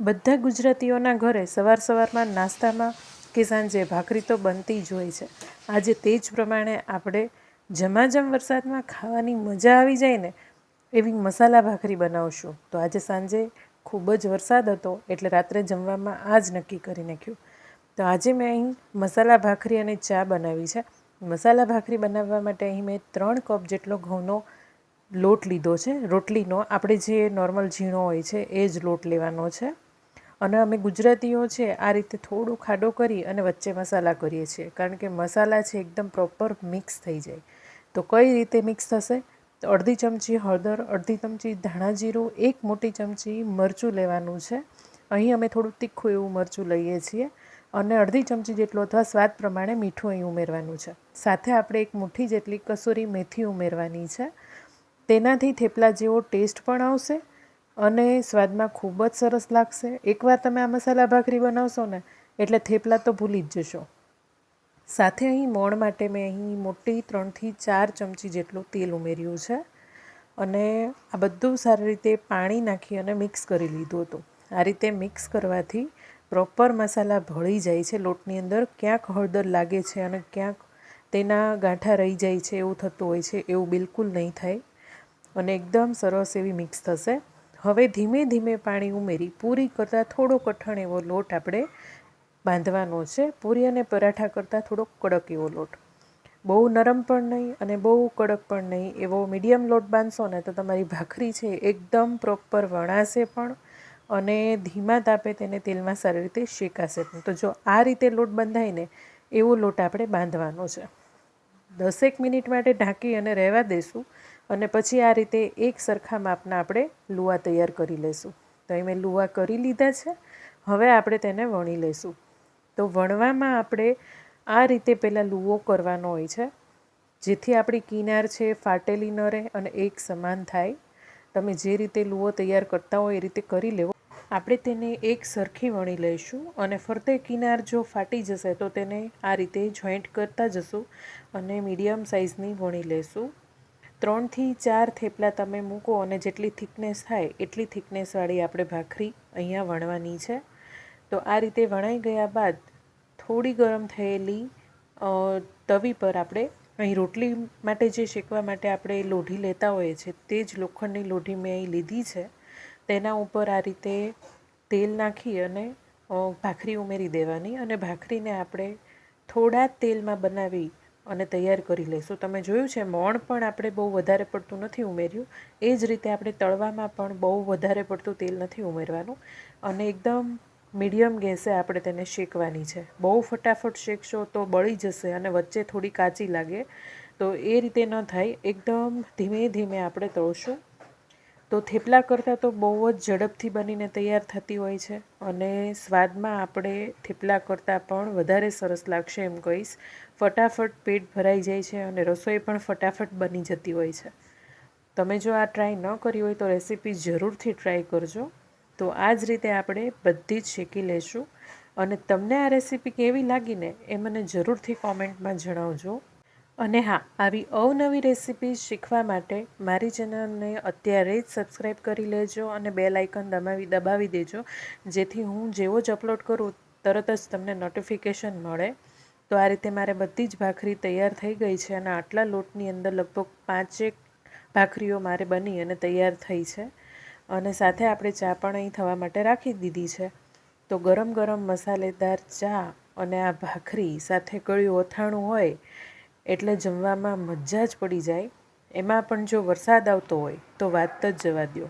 બધા ગુજરાતીઓના ઘરે સવાર સવારમાં નાસ્તામાં કે સાંજે ભાખરી તો બનતી જ હોય છે. આજે તે જ પ્રમાણે આપણે ઝમાઝમ વરસાદમાં ખાવાની મજા આવી જાય ને એવી મસાલા ભાખરી બનાવશું. તો આજે સાંજે ખૂબ જ વરસાદ હતો એટલે રાત્રે જમવામાં આ જ નક્કી કરી નાખ્યું. તો આજે મેં અહીં મસાલા ભાખરી અને ચા બનાવી છે. મસાલા ભાખરી બનાવવા માટે અહીં મેં 3 કપ જેટલો ઘઉંનો લોટ લીધો છે. રોટલીનો આપણે જે નોર્મલ ઝીણો હોય છે એ જ લોટ લેવાનો છે. અને અમે ગુજરાતીઓ છે આ રીતે થોડું ખાડો કરી અને વચ્ચે મસાલા કરીએ છીએ, કારણ કે મસાલા છે એકદમ પ્રોપર મિક્સ થઈ જાય. તો કઈ રીતે મિક્સ થશે? તો અડધી ચમચી હળદર, અડધી ચમચી ધાણા જીરું, 1 મોટી ચમચી મરચું લેવાનું છે. અહીં અમે થોડું તીખું એવું મરચું લઈએ છીએ. અને અડધી ચમચી જેટલું અથવા સ્વાદ પ્રમાણે મીઠું અહીં ઉમેરવાનું છે. સાથે આપણે 1 મુઠ્ઠી જેટલી કસૂરી મેથી ઉમેરવાની છે. તેનાથી થેપલા જેવો ટેસ્ટ પણ આવશે અને સ્વાદમાં ખૂબ જ સરસ લાગશે. એકવાર તમે આ મસાલા ભાખરી બનાવશો ને એટલે થેપલા તો ભૂલી જ જશો. સાથે અહીં મોણ માટે મેં અહીં મોટી 3 થી 4 ચમચી જેટલું તેલ ઉમેર્યું છે. અને આ બધું સારી રીતે પાણી નાખી અને મિક્સ કરી લીધું હતું. આ રીતે મિક્સ કરવાથી પ્રોપર મસાલા ભળી જાય છે લોટની અંદર. ક્યાંક હળદર લાગે છે અને ક્યાંક તેના ગાંઠા રહી જાય છે એવું થતું હોય છે, એવું બિલકુલ નહીં થાય અને એકદમ સરસ એવી મિક્સ થશે. હવે ધીમે ધીમે પાણી ઉમેરી પૂરી કરતાં થોડો કઠણ એવો લોટ આપણે બાંધવાનો છે. પૂરી અને પરાઠા કરતાં થોડોક કડક એવો લોટ, બહુ નરમ પણ નહીં અને બહુ કડક પણ નહીં, એવો મીડિયમ લોટ બાંધશો ને તો તમારી ભાખરી છે એકદમ પ્રોપર વણાશે પણ અને ધીમા તાપે તેને તેલમાં સારી રીતે શેકાશે પણ. તો જો આ રીતે લોટ બંધાય ને એવો લોટ આપણે બાંધવાનો છે. 10 મિનિટ માટે ઢાંકી અને રહેવા દઈશું અને પછી આ રીતે એક સરખા માપના આપણે લુઆ તૈયાર કરી લઈશું. તો અહીં મેં લુઆ કરી લીધા છે. હવે આપણે તેને વણી લઈશું. તો વણવામાં આપણે આ રીતે પહેલાં લુઓ કરવાનો હોય છે, જેથી આપણી કિનાર છે ફાટેલી ન રહે અને એક સમાન થાય. તમે જે રીતે લુઓ તૈયાર કરતા હોય એ રીતે કરી લેવો. આપણે તેને એક સરખી વણી લઈશું અને ફરતે કિનાર જો ફાટી જશે તો તેને આ રીતે જોઈન્ટ કરતા જશું અને મીડિયમ સાઇઝની વણી લઈશું. 3 થી 4 થેપલા તમે મૂકો અને જેટલી થિકનેસ થાય એટલી થિકનેસવાળી આપણે ભાખરી અહીંયા વણવાની છે. તો આ રીતે વણાઈ ગયા બાદ થોડી ગરમ થયેલી તવી પર આપણે અહીં રોટલી માટે જે શેકવા માટે આપણે લોઢી લેતા હોઈએ છીએ તે જ લોખંડની લોઢી મેં અહીં લીધી છે. તેના ઉપર આ રીતે તેલ નાખી અને ભાખરી ઉમેરી દેવાની અને ભાખરીને આપણે થોડા તેલમાં બનાવી અને તૈયાર કરી લઈશું. તમે જોયું છે મોણ પણ આપણે બહુ વધારે પડતું નથી ઉમેર્યું. એ જ રીતે આપણે તળવામાં પણ બહુ વધારે પડતું તેલ નથી ઉમેરવાનું અને એકદમ મીડિયમ ગેસે આપણે તેને શેકવાની છે. બહુ ફટાફટ શેકશો તો બળી જશે અને વચ્ચે થોડી કાચી લાગે. તો એ રીતે ન થાય, એકદમ ધીમે ધીમે આપણે તળશું. તો થેપલા કરતાં તો બહુ જ ઝડપથી બનીને તૈયાર થતી હોય છે અને સ્વાદમાં આપણે થેપલા કરતાં પણ વધારે સરસ લાગશે એમ કહીશ. ફટાફટ પેટ ભરાઈ જાય છે અને રસોઈ પણ ફટાફટ બની જતી હોય છે. તમે જો આ ટ્રાય ન કરી હોય તો રેસીપી જરૂરથી ટ્રાય કરજો. તો આ જ રીતે આપણે બધી જ શેકી લઈશું અને તમને આ રેસીપી કેવી લાગીને એ મને જરૂરથી કોમેન્ટમાં જણાવજો. અને હા, આવી અવનવી રેસીપી શીખવા માટે મારી ચેનલને અત્યારે જ સબસ્ક્રાઈબ કરી લેજો અને બેલ આઇકન દબાવી દેજો, જેથી હું જેવો જ અપલોડ કરું તરત જ તમને નોટિફિકેશન મળે. તો આ રીતે મારે બધી જ ભાખરી તૈયાર થઈ ગઈ છે અને આટલા લોટની અંદર લગભગ 5 ભાખરીઓ મારે બની અને તૈયાર થઈ છે. અને સાથે આપણે ચા પણ અહીં થવા માટે રાખી દીધી છે. તો ગરમ ગરમ મસાલેદાર ચા અને આ ભાખરી સાથે ગળ્યું અથાણું હોય એટલે જમવામાં મજા જ પડી જાય. એમાં પણ જો વરસાદ આવતો હોય તો વાત જ જવા દો.